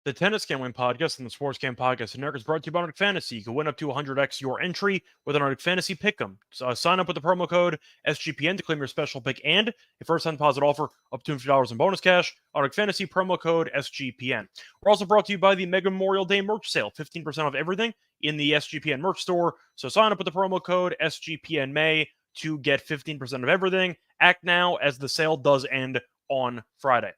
The Tennis Gambling Podcast and the Sports Gambling Podcast Network is brought to you by Nordic Fantasy. You can win up to 100x your entry with an Nordic Fantasy Pick'em. So, sign up with the promo code SGPN to claim your special pick and a first-time deposit offer up to $50 in bonus cash. Nordic Fantasy promo code SGPN. We're also brought to you by the Mega Memorial Day merch sale. 15% off everything in the SGPN merch store. So sign up with the promo code SGPNMay to get 15% of everything. Act now as the sale does end on Friday.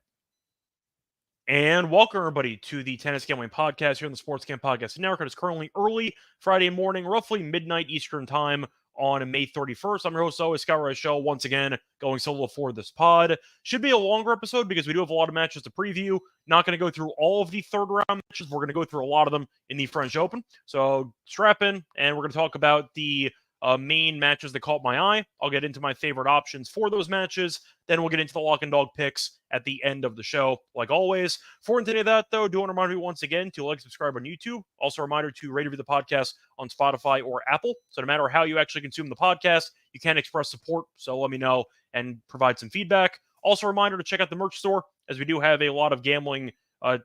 And welcome, everybody, to the Tennis Gambling Podcast here on the Sports Gambling Podcast Network. It's currently early Friday morning, roughly midnight Eastern Time on May 31st. I'm your host, always, Scott Reichel, once again, going solo for this pod. Should be a longer episode because we do have a lot of matches to preview. Not going to go through all of the third-round matches. We're going to go through a lot of them in the French Open. So strap in, and we're going to talk about the main matches that caught my eye. I'll get into my favorite options for those matches. Then we'll get into the lock and dog picks at the end of the show, like always. For any of that, though, do want to remind you once again to like, subscribe on YouTube. Also, a reminder to rate and review the podcast on Spotify or Apple. So no matter how you actually consume the podcast, you can express support. So let me know and provide some feedback. Also, a reminder to check out the merch store, as we do have a lot of gambling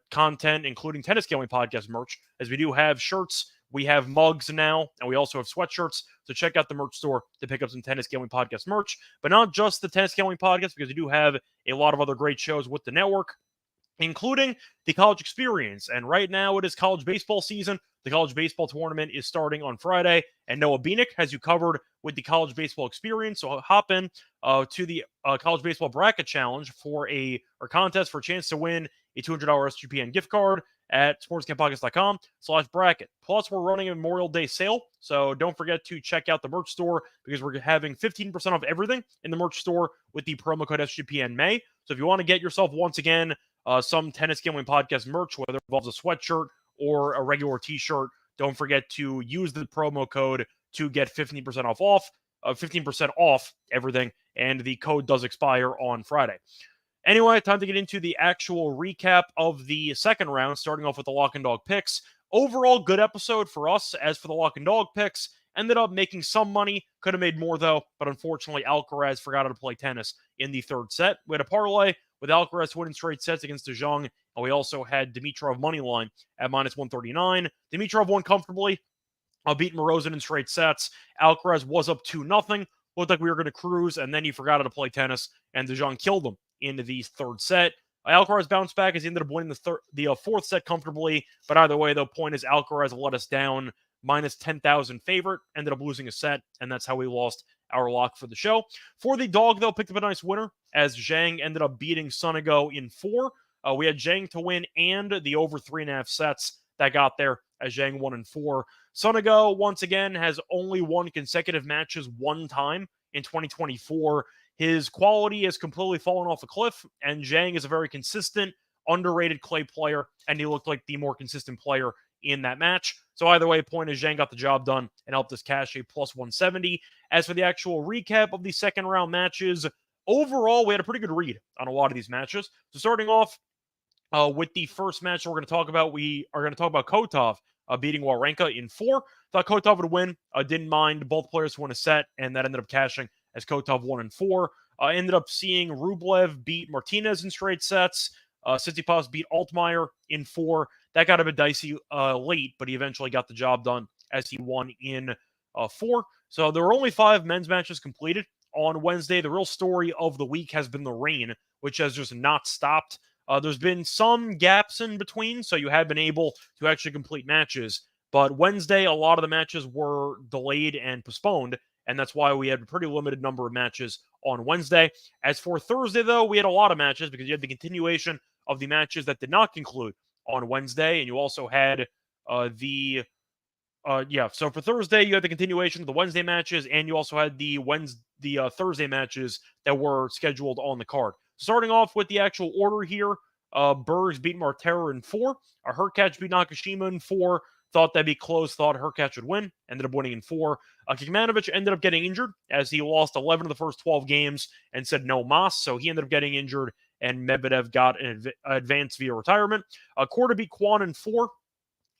content, including Tennis Gambling Podcast merch, as we do have shirts. We have mugs now, and we also have sweatshirts. So check out the merch store to pick up some Tennis Gambling Podcast merch. But not just the Tennis Gambling Podcast, because we do have a lot of other great shows with the network, including the college experience. And right now it is college baseball season. The college baseball tournament is starting on Friday, and Noah Beanick has you covered with the college baseball experience. So hop in to the college baseball bracket challenge for a contest for a chance to win a $200 SGPN gift card at sportscampodcast.com/bracket. Plus, we're running a Memorial Day sale, so don't forget to check out the merch store because we're having 15% off everything in the merch store with the promo code SGPNMay. So if you want to get yourself, once again, some Tennis Gambling Podcast merch, whether it involves a sweatshirt or a regular t-shirt, don't forget to use the promo code to get 15% off everything, and the code does expire on Friday. Anyway, time to get into the actual recap of the second round, starting off with the lock and dog picks. Overall, good episode for us. As for the lock and dog picks, ended up making some money. Could have made more, though, but unfortunately, Alcaraz forgot how to play tennis in the third set. We had a parlay with Alcaraz winning straight sets against De Jong, and we also had Dimitrov moneyline at -139. Dimitrov won comfortably, beat Morozin in straight sets. Alcaraz was up 2-0. Looked like we were going to cruise, and then he forgot how to play tennis, and De Jong killed him into the third set. Alcaraz bounced back as he ended up winning the fourth set comfortably. But either way, the point is Alcaraz let us down, -10,000 favorite, ended up losing a set, and that's how we lost our lock for the show. For the dog, though, picked up a nice winner as Zhang ended up beating Sonego in 4. We had Zhang to win and the over 3.5 sets that got there as Zhang won in 4. Sonego, once again, has only won consecutive matches one time in 2024. His quality has completely fallen off a cliff, and Zhang is a very consistent, underrated clay player, and he looked like the more consistent player in that match. So either way, point is Zhang got the job done and helped us cash a +170. As for the actual recap of the second round matches, overall, we had a pretty good read on a lot of these matches. So starting off with the first match we're going to talk about, we are going to talk about Kotov beating Wawrinka in 4. Thought Kotov would win. Didn't mind both players to win a set, and that ended up cashing as Kotov won in 4. Ended up seeing Rublev beat Martinez in straight sets. Tsitsipas beat Altmaier in 4. That got a bit dicey late, but he eventually got the job done as he won in 4. So there were only 5 men's matches completed on Wednesday. The real story of the week has been the rain, which has just not stopped. There's been some gaps in between, so you have been able to actually complete matches. But Wednesday, a lot of the matches were delayed and postponed, and that's why we had a pretty limited number of matches on Wednesday. As for Thursday, though, we had a lot of matches because you had the continuation of the matches that did not conclude on Wednesday, and you also had so for Thursday, you had the continuation of the Wednesday matches, and you also had the Thursday matches that were scheduled on the card. Starting off with the actual order here, Bergs beat Martera in 4. Hurkacz beat Nakashima in 4. Thought that'd be close. Thought Hurkacz would win. Ended up winning in 4. Kekmanovic ended up getting injured as he lost 11 of the first 12 games and said no mas. So he ended up getting injured, and Medvedev got an advance via retirement. Korda beat Kwan in 4.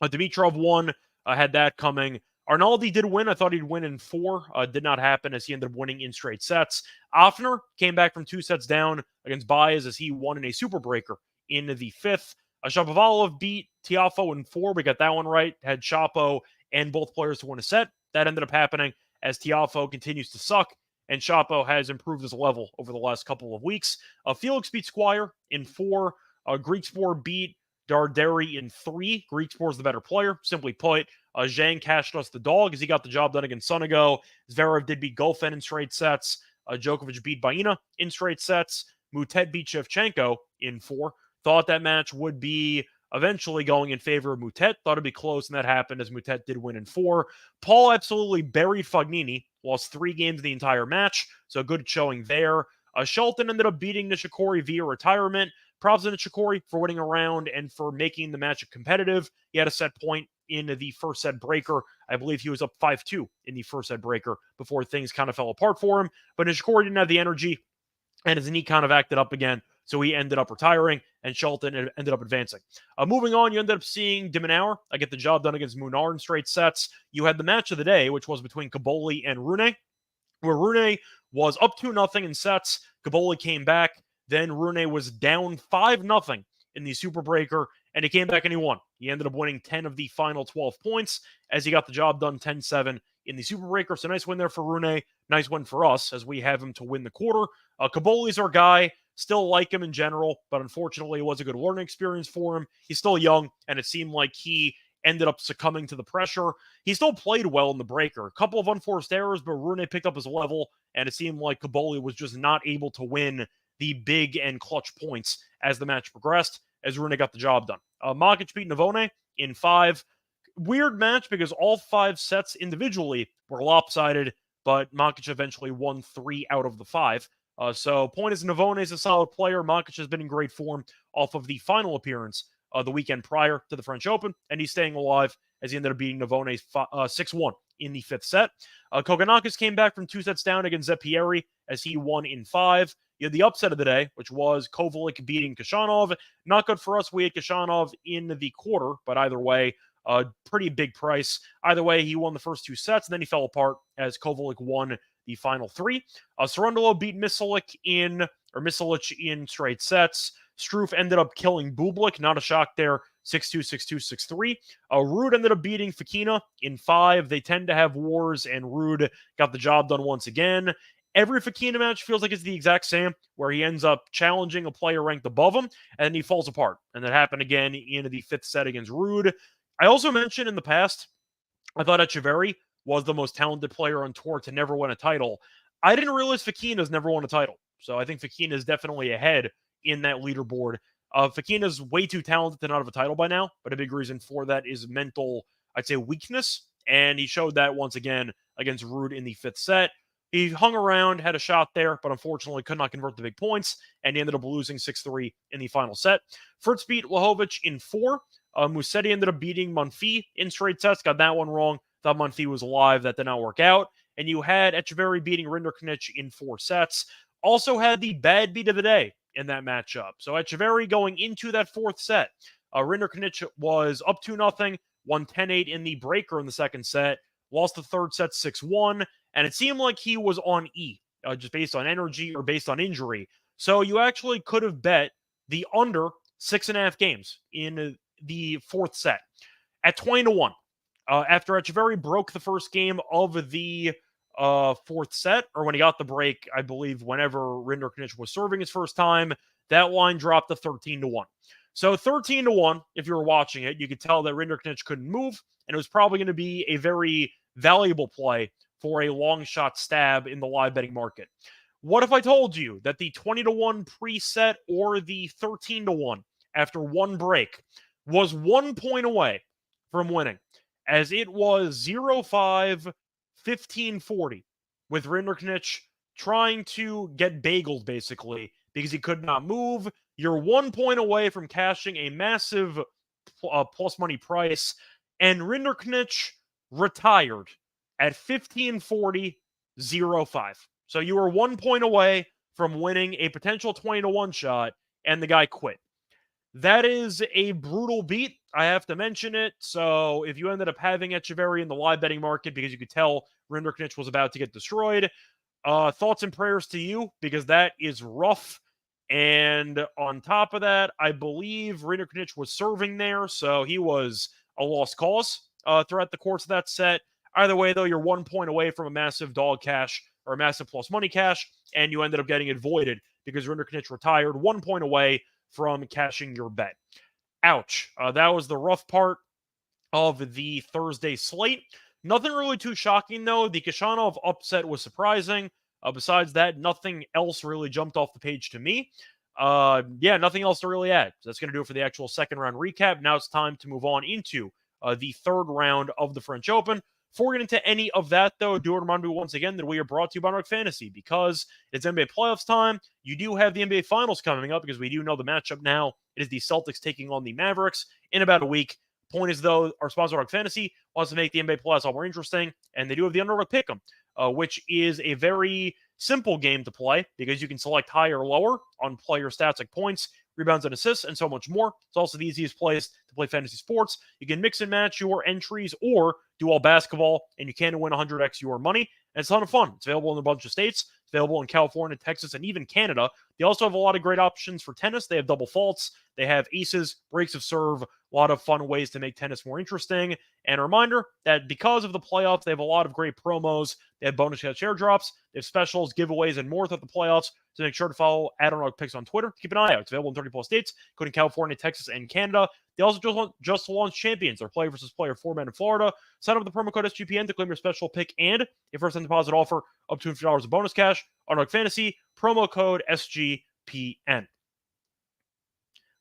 Dimitrov won. Had that coming. Arnaldi did win. I thought he'd win in 4. Did not happen as he ended up winning in straight sets. Offner came back from 2 sets down against Baez as he won in a super breaker in the 5th. Shapovalov beat Tiafoe in 4. We got that one right. Had Chapo and both players to win a set. That ended up happening as Tiafoe continues to suck, and Chapo has improved his level over the last couple of weeks. Felix beat Squire in 4. Greekspor beat Darderi in 3. Greekspor's the better player. Simply put, Zhang cashed us the dog as he got the job done against Sonego. Zverev did beat Goffin in straight sets. Djokovic beat Baena in straight sets. Mutet beat Shevchenko in 4. Thought that match would be eventually going in favor of Mutet. Thought it'd be close, and that happened as Mutet did win in 4. Paul absolutely buried Fognini. Lost 3 games in the entire match, so good showing there. Shelton ended up beating Nishikori via retirement. Props to Nishikori for winning a round and for making the match competitive. He had a set point in the first set breaker. I believe he was up 5-2 in the first set breaker before things kind of fell apart for him. But Nishikori didn't have the energy, and his knee kind of acted up again, so he ended up retiring, and Shelton ended up advancing. Moving on, you ended up seeing de Minaur get the job done against Munar in straight sets. You had the match of the day, which was between Caboli and Rune, where Rune was up 2-0 in sets. Caboli came back. Then Rune was down 5-0 in the Super Breaker, and he came back and he won. He ended up winning 10 of the final 12 points as he got the job done 10-7 in the Super Breaker. So nice win there for Rune. Nice win for us as we have him to win the quarter. Caboli's our guy. Still like him in general, but unfortunately it was a good learning experience for him. He's still young, and it seemed like he ended up succumbing to the pressure. He still played well in the breaker. A couple of unforced errors, but Rune picked up his level, and it seemed like Caboli was just not able to win the big and clutch points as the match progressed, as Rune got the job done. Makic beat Navone in 5. Weird match because all 5 sets individually were lopsided, but Makic eventually won 3 out of the 5. So point is, Navone is a solid player. Makic has been in great form off of the final appearance the weekend prior to the French Open, and he's staying alive as he ended up beating Navone 6-1 in the 5th set. Kogonakis came back from 2 sets down against Zeppieri as he won in 5. You had the upset of the day, which was Kovalik beating Kashanov. Not good for us. We had Kashanov in the quarter, but either way, pretty big price. Either way, he won the first 2 sets, and then he fell apart as Kovalik won the final 3. Sorundolo beat Misalic in straight sets. Struff ended up killing Bublik. Not a shock there. 6-2, 6-2, 6-3. Ruud ended up beating Fekina in 5. They tend to have wars, and Ruud got the job done once again. Every Fekina match feels like it's the exact same, where he ends up challenging a player ranked above him, and then he falls apart. And that happened again in the 5th set against Ruud. I also mentioned in the past, I thought Echeverry was the most talented player on tour to never win a title. I didn't realize Fekina's never won a title. So I think Fekina is definitely ahead in that leaderboard. Fekina's way too talented to not have a title by now, but a big reason for that is mental, I'd say, weakness. And he showed that once again against Ruud in the 5th set. He hung around, had a shot there, but unfortunately could not convert the big points, and he ended up losing 6-3 in the final set. Fritz beat Lajovic in 4. Musetti ended up beating Monfils in straight sets. Got that one wrong. Thought Monfils was alive. That did not work out. And you had Echeverry beating Rinderknech in 4 sets. Also had the bad beat of the day in that matchup. So Echeverry going into that 4th set. Rinderknech was up 2-0, won 10-8 in the breaker in the 2nd set. Lost the 3rd set 6-1. And it seemed like he was on E, just based on energy or based on injury. So you actually could have bet the under 6.5 games in the 4th set at 20-1. After Echeverry broke the first game of the 4th set, or when he got the break, I believe whenever Rinderknech was serving his first time, that line dropped to 13-1. So 13-1, if you were watching it, you could tell that Rinderknech couldn't move, and it was probably going to be a very valuable play for a long shot stab in the live betting market. What if I told you that the 20-1 preset or the 13-1 after one break was 1 point away from winning, as it was 0-5, 15-40, with Rinderknech trying to get bageled basically because he could not move. You're 1 point away from cashing a massive plus money price, and Rinderknech retired at 15-40, 0-5. So you were 1 point away from winning a potential 20-1 shot, and the guy quit. That is a brutal beat. I have to mention it. So if you ended up having Echeverry in the live betting market because you could tell Rinderknech was about to get destroyed, thoughts and prayers to you, because that is rough. And on top of that, I believe Rinderknech was serving there, so he was a lost cause throughout the course of that set. Either way, though, you're 1 point away from a massive dog cash or a massive plus money cash, and you ended up getting it voided because Rinderknech retired, 1 point away from cashing your bet. Ouch. That was the rough part of the Thursday slate. Nothing really too shocking, though. The Kashanov upset was surprising. Besides that, nothing else really jumped off the page to me. Yeah, nothing else to really add. So that's going to do it for the actual second round recap. Now it's time to move on into the third round of the French Open. Before we get into any of that, though, do remind me once again that we are brought to you by Nordic Fantasy because it's NBA playoffs time. You do have the NBA Finals coming up because we do know the matchup now. It is the Celtics taking on the Mavericks in about a week. Point is, though, our sponsor, Nordic Fantasy, wants to make the NBA playoffs all more interesting, and they do have the Underdog Pick'em, which is a very simple game to play because you can select higher or lower on player stats like points, rebounds, and assists, and so much more. It's also the easiest place to play fantasy sports. You can mix and match your entries or do all basketball, and you can win 100x your money. And it's a ton of fun. It's available in a bunch of states. It's available in California, Texas, and even Canada. They also have a lot of great options for tennis. They have double faults. They have aces, breaks of serve, a lot of fun ways to make tennis more interesting. And a reminder that because of the playoffs, they have a lot of great promos. They have bonus share drops. They have specials, giveaways, and more throughout the playoffs. So make sure to follow Underdog Picks on Twitter. Keep an eye out. It's available in 30 plus states, including California, Texas, and Canada. They also just launched Champions, their player versus player format in Florida. Sign up with the promo code SGPN to claim your special pick and a first-time deposit offer up to $50 of bonus cash. Underdog Fantasy, promo code SGPN.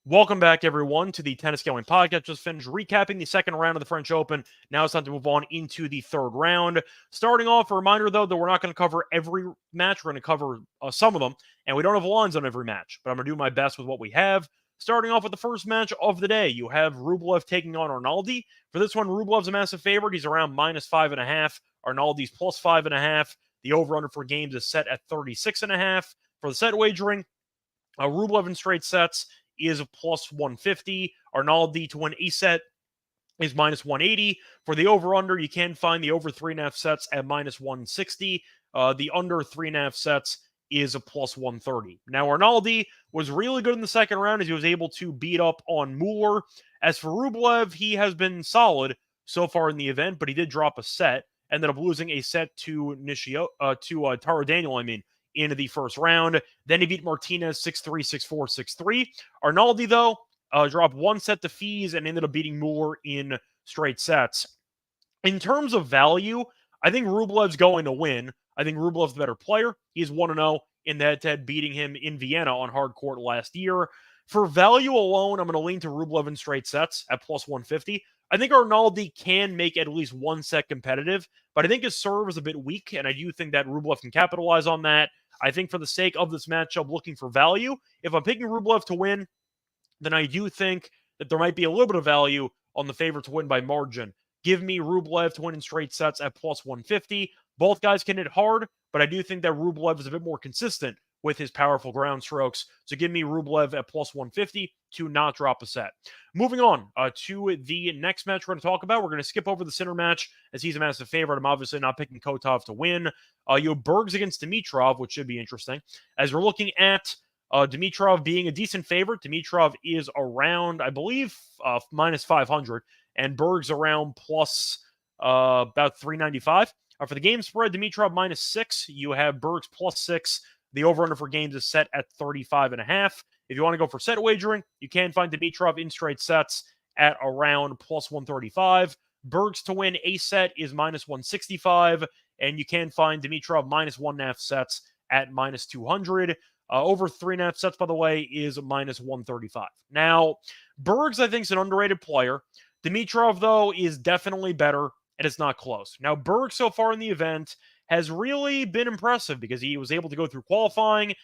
Welcome back, everyone, to the Tennis Gambling Podcast. Just finished recapping the second round of the French Open. Now it's time to move on into the third round. Starting off, a reminder, though, that we're not going to cover every match. We're going to cover some of them, and we don't have lines on every match, but I'm going to do my best with what we have. Starting off with the first match of the day, you have Rublev taking on Arnaldi. For this one, Rublev's a massive favorite. He's around -5.5. Arnaldi's +5.5. The over-under for games is set at 36.5. For the set wagering, Rublev in straight sets is a +150. Arnaldi to win a set is -180. For the over-under, you can find the over 3.5 sets at -160. The under 3.5 sets is a +130. Now, Arnaldi was really good in the second round as he was able to beat up on Mueller. As for Rublev, he has been solid so far in the event, but he did drop a set. Ended up losing a set to Taro Daniel, in the first round. Then he beat Martinez 6-3, 6-4, 6-3. Arnaldi, though, dropped one set to Fees and ended up beating Mueller in straight sets. In terms of value, I think Rublev's going to win. I think Rublev's the better player. He's 1-0 in the head-to-head, beating him in Vienna on hard court last year. For value alone, I'm going to lean to Rublev in straight sets at +150. I think Arnaldi can make at least one set competitive, but I think his serve is a bit weak, and I do think that Rublev can capitalize on that. I think for the sake of this matchup, looking for value, if I'm picking Rublev to win, then I do think that there might be a little bit of value on the favorite to win by margin. Give me Rublev to win in straight sets at +150. Both guys can hit hard, but I do think that Rublev is a bit more consistent with his powerful ground strokes. So give me Rublev at +150 to not drop a set. Moving on to the next match we're going to talk about. We're going to skip over the center match as he's a massive favorite. I'm obviously not picking Kotov to win. You have Bergs against Dimitrov, which should be interesting. As we're looking at Dimitrov being a decent favorite, Dimitrov is around, I believe, -500, and Bergs around plus about 395. For the game spread, Dimitrov -6. You have Bergs +6. The over-under for games is set at 35.5. If you want to go for set wagering, you can find Dimitrov in straight sets at around +135. Bergs to win a set is -165, and you can find Dimitrov -1.5 sets at -200. Over 3.5 sets, by the way, is -135. Now, Bergs, I think, is an underrated player. Dimitrov, though, is definitely better, and it's not close. Now, Bergs so far in the event has really been impressive because he was able to go through qualifying,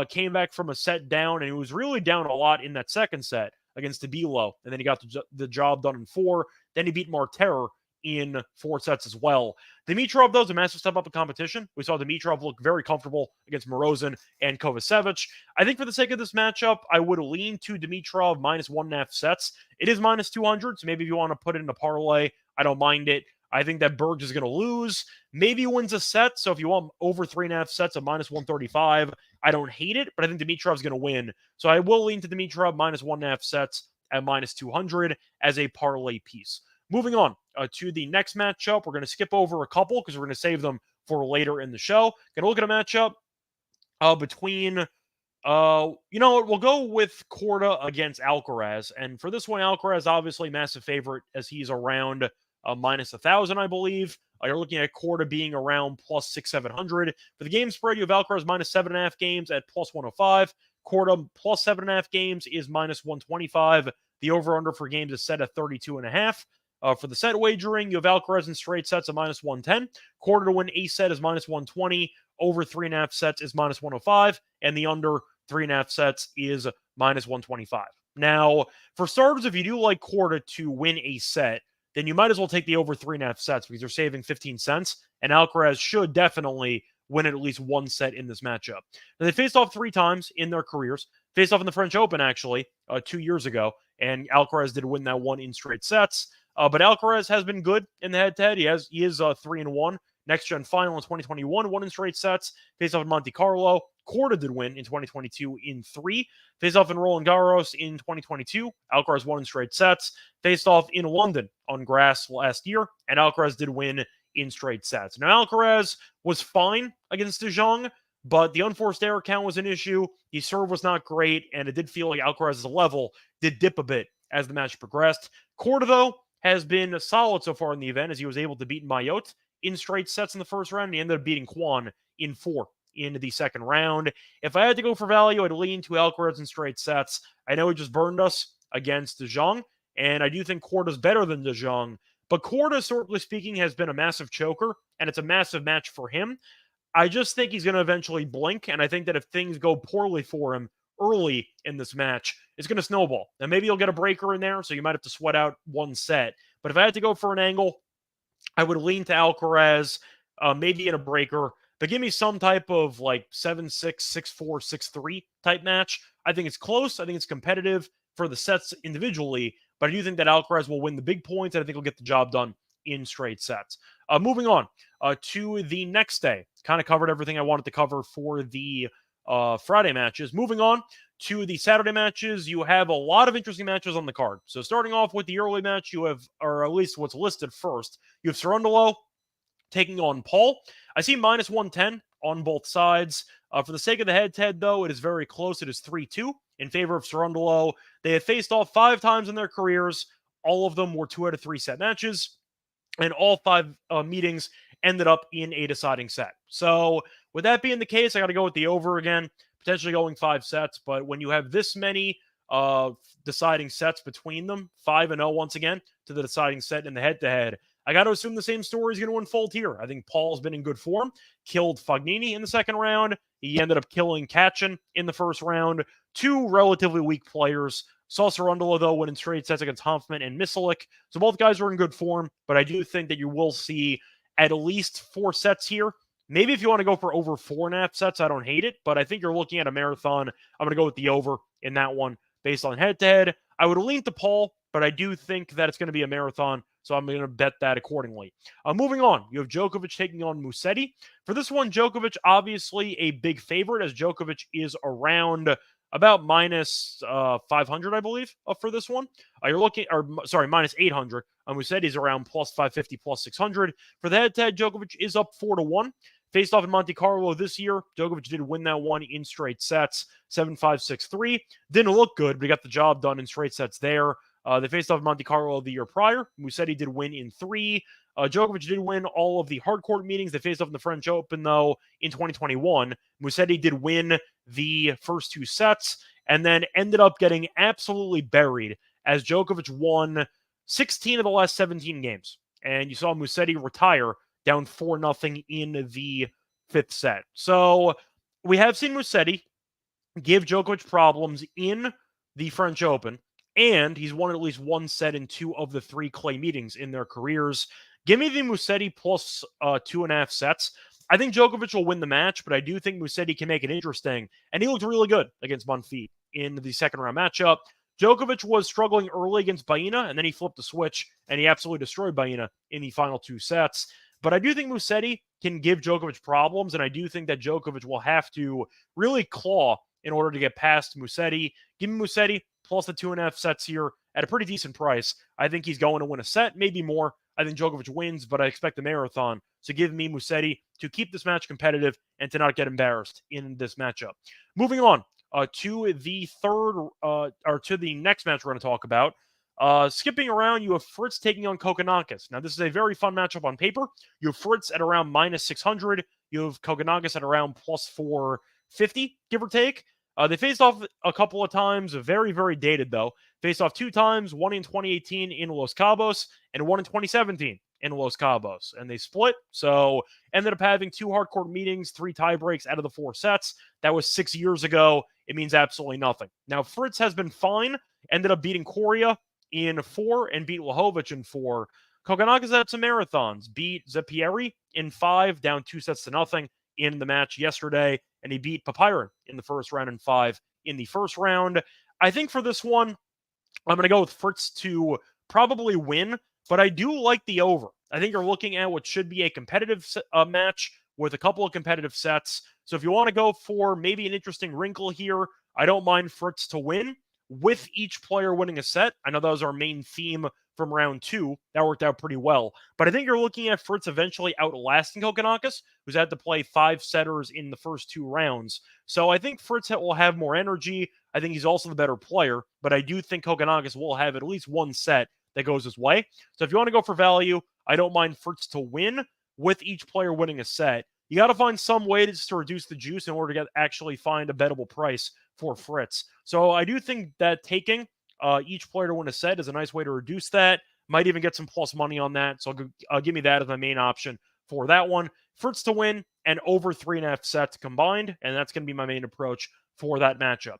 came back from a set down, and he was really down a lot in that second set against Tabilo, and then he got the job done in 4. Then he beat Marter in 4 sets as well. Dimitrov, though, is a massive step up in competition. We saw Dimitrov look very comfortable against Morozin and Kovacevic. I think for the sake of this matchup, I would lean to Dimitrov -1.5 sets. It is -200, so maybe if you want to put it in a parlay, I don't mind it. I think that Bergs is going to lose. Maybe wins a set. So if you want over 3.5 sets of minus 135, I don't hate it, but I think Dimitrov's going to win. So I will lean to Dimitrov minus 1.5 sets at minus 200 as a parlay piece. Moving on to the next matchup. We're going to skip over a couple because we're going to save them for later in the show. Going to look at a matchup between, you know what, we'll go with Korda against Alcaraz. And for this one, Alcaraz, obviously massive favorite as he's around minus 1,000, I believe. You're looking at Korda being around plus 600-700. For the game spread, you have Alcaraz minus 7.5 games at plus 105. Korda plus 7.5 games is minus 125. The over-under for games is set at 32.5. For the set wagering, you have Alcaraz in straight sets at minus 110. Korda to win a set is minus 120. Over 3.5 sets is minus 105. And the under 3.5 sets is minus 125. Now, for starters, if you do like Korda to win a set, then you might as well take the over 3.5 sets because you're saving 15 cents. And Alcaraz should definitely win at least one set in this matchup. Now, they faced off 3 times in their careers. Faced off in the French Open, actually, 2 years ago. And Alcaraz did win that one in straight sets. But Alcaraz has been good in the head-to-head. He is 3-1. Next gen final in 2021, won in straight sets. Faced off in Monte Carlo. Korda did win in 2022 in 3. Faced off in Roland Garros in 2022. Alcaraz won in straight sets. Faced off in London on grass last year, and Alcaraz did win in straight sets. Now, Alcaraz was fine against De Jong, but the unforced error count was an issue. His serve was not great, and it did feel like Alcaraz's level did dip a bit as the match progressed. Korda, though, has been solid so far in the event as he was able to beat Mayotte in straight sets in the first round, and he ended up beating Kwon in 4 in the second round. If I had to go for value, I'd lean to Alcaraz in straight sets. I know he just burned us against De Jong, and I do think Korda's better than De Jong, but Korda, historically speaking, has been a massive choker, and it's a massive match for him. I just think he's going to eventually blink, and I think that if things go poorly for him early in this match, it's going to snowball. Now, maybe you'll get a breaker in there, so you might have to sweat out one set. But if I had to go for an angle, I would lean to Alcaraz, maybe in a breaker, but give me some type of like 7-6, 6-4, 6-3 type match. I think it's close. I think it's competitive for the sets individually, but I do think that Alcaraz will win the big points, and I think he'll get the job done in straight sets. Moving on to the next day. Kind of covered everything I wanted to cover for the Friday matches. Moving on to the Saturday matches, you have a lot of interesting matches on the card. So starting off with the early match, you have, or at least what's listed first, you have Cerundolo taking on Paul. I see minus 110 on both sides. For the sake of the head-to-head, though, it is very close. It is 3-2 in favor of Cerundolo. They have faced off 5 times in their careers. All of them were 2 out of 3 set matches, and all 5 meetings ended up in a deciding set. So with that being the case, I got to go with the over again, potentially going 5 sets. But when you have this many deciding sets between them, 5-0 once again to the deciding set in the head-to-head, I got to assume the same story is going to unfold here. I think Paul's been in good form, killed Fognini in the second round. He ended up killing Kachin in the first round. 2 relatively weak players. Saw Cerundolo, though, win in straight sets against Hanfmann and Misalik. So both guys were in good form, but I do think that you will see at least 4 sets here. Maybe if you want to go for over 4.5 sets, I don't hate it, but I think you're looking at a marathon. I'm going to go with the over in that one based on head-to-head. I would lean to Paul, but I do think that it's going to be a marathon, so I'm going to bet that accordingly. Moving on, you have Djokovic taking on Musetti. For this one, Djokovic obviously a big favorite, as Djokovic is around about minus 500, I believe, for this one. You're looking, or sorry, minus 800. Musetti's around plus 550, plus 600. For the head-to-head, Djokovic is up 4-1. Faced off in Monte Carlo this year, Djokovic did win that one in straight sets, 7-5, 6-3. Didn't look good, but he got the job done in straight sets there. They faced off in Monte Carlo the year prior. Musetti did win in 3. Djokovic did win all of the hard court meetings. They faced off in the French Open, though, in 2021. Musetti did win the first 2 sets and then ended up getting absolutely buried as Djokovic won 16 of the last 17 games. And you saw Musetti retire down 4-0 in the 5th set. So we have seen Musetti give Djokovic problems in the French Open, and he's won at least 1 set in 2 of the 3 clay meetings in their careers. Give me the Musetti plus 2.5 sets. I think Djokovic will win the match, but I do think Musetti can make it interesting, and he looked really good against Monfils in the second round matchup. Djokovic was struggling early against Baena, and then he flipped the switch, and he absolutely destroyed Baena in the final 2 sets. But I do think Musetti can give Djokovic problems, and I do think that Djokovic will have to really claw in order to get past Musetti. Give me Musetti plus the 2.5 sets here at a pretty decent price. I think he's going to win a set, maybe more. I think Djokovic wins, but I expect a marathon. So give me Musetti to keep this match competitive and to not get embarrassed in this matchup. Moving on to the next match we're going to talk about. Skipping around, you have Fritz taking on Kokkinakis. Now, this is a very fun matchup on paper. You have Fritz at around minus 600. You have Kokkinakis at around plus 450, give or take. They faced off a couple of times, very, very dated though. Faced off 2 times, one in 2018 in Los Cabos and one in 2017 in Los Cabos. And they split, so ended up having 2 hardcourt meetings, 3 tie breaks out of the 4 sets. That was 6 years ago. It means absolutely nothing. Now, Fritz has been fine. Ended up beating Coria in 4 and beat Lajovic in 4. Kokkinakis had some marathons. Beat Zepieri in 5, down 2 sets to nothing in the match yesterday, and he beat Papiron in the first round in 5 in the first round. I think for this one, I'm going to go with Fritz to probably win, but I do like the over. I think you're looking at what should be a competitive match with a couple of competitive sets. So if you want to go for maybe an interesting wrinkle here, I don't mind Fritz to win with each player winning a set. I know that was our main theme from round 2. That worked out pretty well. But I think you're looking at Fritz eventually outlasting Kokkinakis, who's had to play 5 setters in the first 2 rounds. So I think Fritz will have more energy. I think he's also the better player, but I do think Kokkinakis will have at least one set that goes his way. So if you want to go for value, I don't mind Fritz to win with each player winning a set. You got to find some way to reduce the juice in order to actually find a bettable price for Fritz. So I do think that taking each player to win a set is a nice way to reduce that. Might even get some plus money on that. So give me that as my main option for that one. Fritz to win and over 3.5 sets combined. And that's going to be my main approach for that matchup.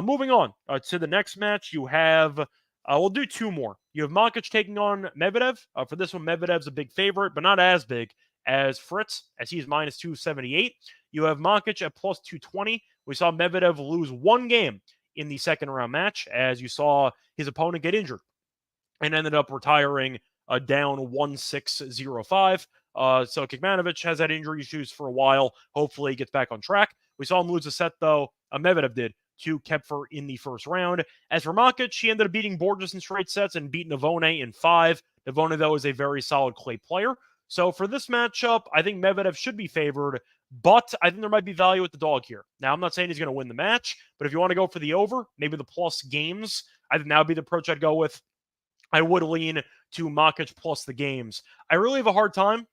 Moving on to the next match, you have, we'll do 2 more. You have Makic taking on Medvedev. For this one, Medvedev's a big favorite, but not as big as Fritz, as he's minus 278. You have Makic at plus 220. We saw Medvedev lose 1 game in the second round match, as you saw his opponent get injured and ended up retiring down 1-6-0-5. So Kecmanovic has had injury issues for a while. Hopefully he gets back on track. We saw him lose a set, though. Medvedev did to Kepfer in the first round. As for Makic, he ended up beating Borges in straight sets and beat Navone in 5. Navone, though, is a very solid clay player. So for this matchup, I think Medvedev should be favored, but I think there might be value with the dog here. Now, I'm not saying he's going to win the match, but if you want to go for the over, maybe the plus games, I think that would be the approach I'd go with. I would lean to Makic plus the games. I really have a hard time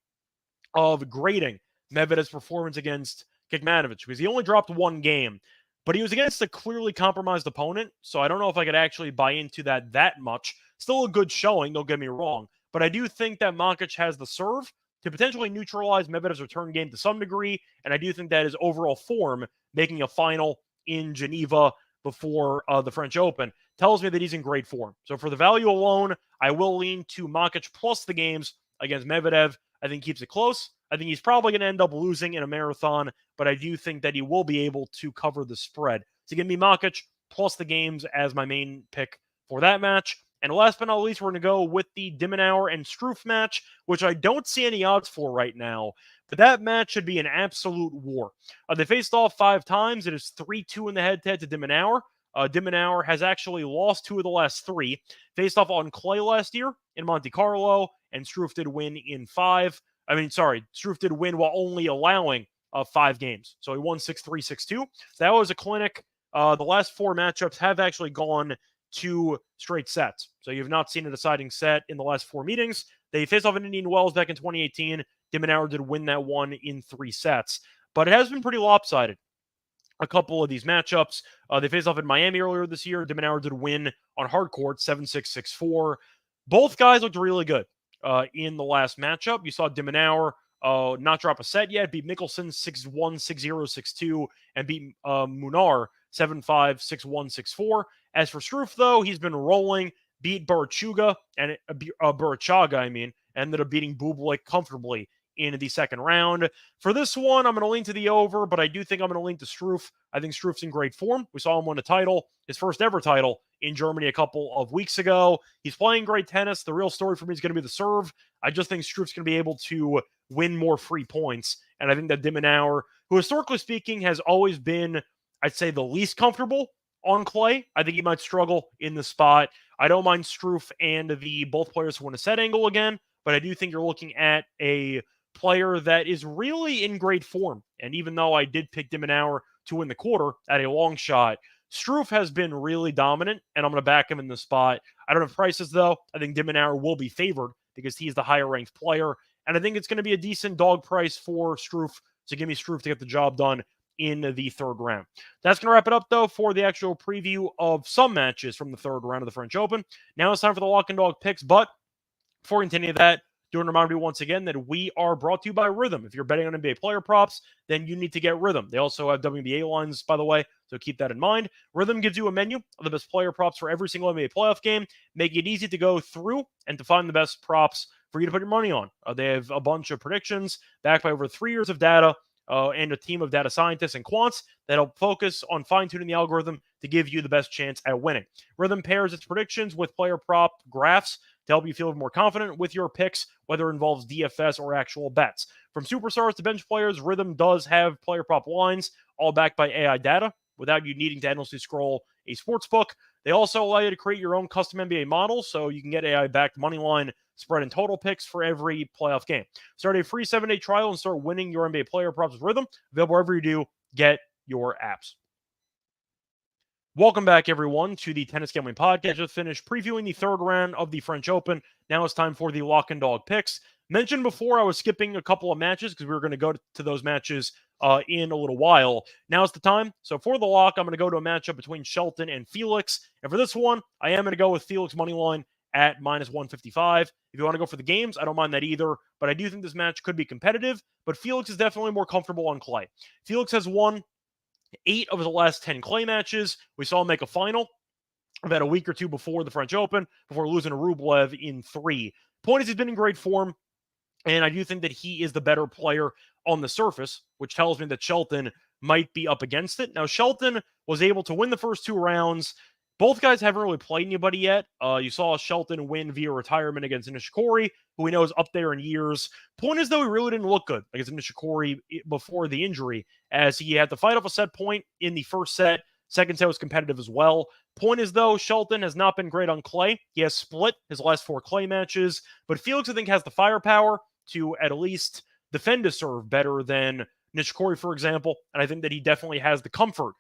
of grading Medvedev's performance against Kecmanovic because he only dropped 1 game, but he was against a clearly compromised opponent, so I don't know if I could actually buy into that much. Still a good showing, don't get me wrong, but I do think that Makic has the serve to potentially neutralize Medvedev's return game to some degree, and I do think that his overall form, making a final in Geneva before the French Open, tells me that he's in great form. So for the value alone, I will lean to Makic plus the games against Medvedev. I think he keeps it close. I think he's probably going to end up losing in a marathon, but I do think that he will be able to cover the spread. So give me Makic plus the games as my main pick for that match. And last but not least, we're going to go with the Dimmenauer and Struff match, which I don't see any odds for right now. But that match should be an absolute war. They faced off 5 times. It is 3-2 in the head-to-head to Dimmenauer. Dimmenauer has actually lost 2 of the last 3. Faced off on clay last year in Monte Carlo, and Struff did win in 5. Struff did win while only allowing 5 games. So he won 6-3, 6-2. So that was a clinic. The last 4 matchups have actually gone 2 straight sets. So you've not seen a deciding set in the last 4 meetings. They faced off in Indian Wells back in 2018. Dimmenauer did win that one in 3 sets. But it has been pretty lopsided. A couple of these matchups. They faced off in Miami earlier this year. Dimmenauer did win on hard court, 7-6, 6-4. Both guys looked really good in the last matchup. You saw Dimmenauer not drop a set yet, beat Mickelson 6-1, 6-0, 6-2, and beat Munar 7-5, 6-1, 6-4. As for Struff, though, he's been rolling, beat Burachaga, and ended up beating Bublik comfortably in the second round. For this one, I'm going to lean to the over, but I do think I'm going to lean to Struff. I think Struff's in great form. We saw him win a title, his first ever title, in Germany a couple of weeks ago. He's playing great tennis. The real story for me is going to be the serve. I just think Struff's going to be able to win more free points. And I think that de Minaur, who historically speaking has always been, I'd say, the least comfortable on clay, I think he might struggle in the spot. I don't mind Struff and the both players who win a set angle again, but I do think you're looking at a player that is really in great form. And even though I did pick de Minaur to win the quarter at a long shot, Struff has been really dominant, and I'm going to back him in the spot. I don't have prices, though. I think de Minaur will be favored because he's the higher-ranked player, and I think it's going to be a decent dog price for Struff, so give me Struff to get the job done in the third round. That's going to wrap it up, though, for the actual preview of some matches from the third round of the French Open. Now it's time for the lock and dog picks, but before we continue that, do want to remind you once again that we are brought to you by Rhythm. If you're betting on NBA player props, then you need to get Rhythm. They also have WNBA lines, by the way, so keep that in mind. Rhythm gives you a menu of the best player props for every single NBA playoff game, making it easy to go through and to find the best props for you to put your money on. They have a bunch of predictions backed by over 3 years of data and a team of data scientists and quants that'll focus on fine-tuning the algorithm to give you the best chance at winning. Rhythm pairs its predictions with player prop graphs to help you feel more confident with your picks, whether it involves DFS or actual bets. From superstars to bench players, Rhythm does have player prop lines, all backed by AI data, without you needing to endlessly scroll a sports book. They also allow you to create your own custom NBA model, so you can get AI-backed money line, spread, and total picks for every playoff game. Start a free 7-day trial and start winning your NBA player props with Rhythm. Available wherever you do get your apps. Welcome back, everyone, to the Tennis Gambling Podcast. Just finished previewing the third round of the French Open. Now it's time for the lock and dog picks. Mentioned before, I was skipping a couple of matches because we were going to go to those matches in a little while. Now it's the time. So for the lock, I'm going to go to a matchup between Shelton and Felix. And for this one, I am going to go with Felix money line at -155. If you want to go for the games, I don't mind that either. But I do think this match could be competitive. But Felix is definitely more comfortable on clay. Felix has won 8 of the last 10 clay matches. We saw him make a final about a week or two before the French Open, before losing to Rublev in 3. Point is, he's been in great form, and I do think that he is the better player on the surface, which tells me that Shelton might be up against it. Now, Shelton was able to win the first 2 rounds. Both guys haven't really played anybody yet. You saw Shelton win via retirement against Nishikori, who we know is up there in years. Point is, though, he really didn't look good against Nishikori before the injury, as he had to fight off a set point in the first set. Second set was competitive as well. Point is, though, Shelton has not been great on clay. He has split his last 4 clay matches, but Felix, I think, has the firepower to at least defend his serve better than Nishikori, for example, and I think that he definitely has the comfort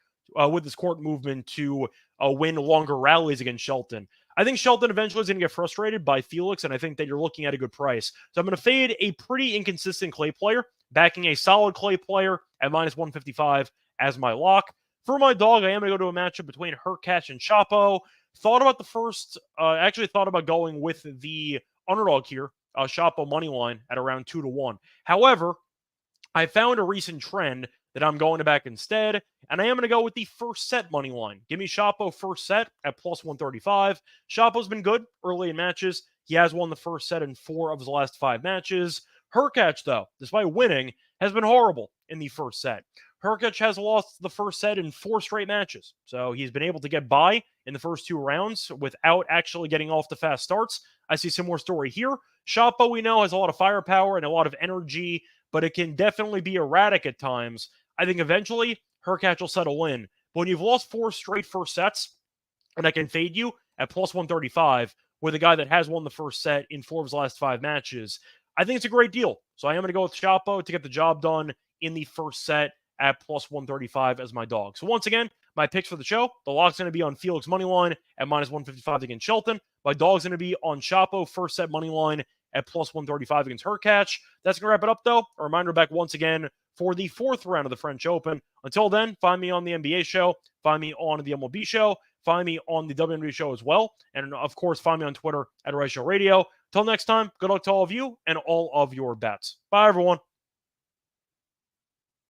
with his court movement to win longer rallies against Shelton. I think Shelton eventually is going to get frustrated by Felix, and I think that you're looking at a good price. So I'm going to fade a pretty inconsistent clay player, backing a solid clay player at -155 as my lock. For my dog, I am going to go to a matchup between Hurkacz and Chapo. Thought about the first, actually thought about going with the underdog here, Chapo money line at around 2-1. However, I found a recent trend that I'm going to back instead, and I am going to go with the first set money line. Give me Chapo first set at +135. Chapo's been good early in matches. He has won the first set in 4 of his last 5 matches. Hurkacz, though, despite winning, has been horrible in the first set. Hurkacz has lost the first set in 4 straight matches, so he's been able to get by in the first 2 rounds without actually getting off the fast starts. I see a similar story here. Chapo, we know, has a lot of firepower and a lot of energy, but it can definitely be erratic at times. I think eventually Hurkacz will settle in. But when you've lost 4 straight first sets, and I can fade you at +135 with a guy that has won the first set in 4 of his last 5 matches, I think it's a great deal. So I am going to go with Chapo to get the job done in the first set at +135 as my dog. So once again, my picks for the show, the lock's going to be on Felix moneyline at -155 against Shelton. My dog's going to be on Chapo first set moneyline at +135 against Hurkacz. That's going to wrap it up, though. A reminder back once again for the 4th round of the French Open. Until then, find me on the NBA show, find me on the MLB show, find me on the WNBA show as well, and of course, find me on Twitter at Reichel Radio. Till next time, good luck to all of you and all of your bets. Bye, everyone.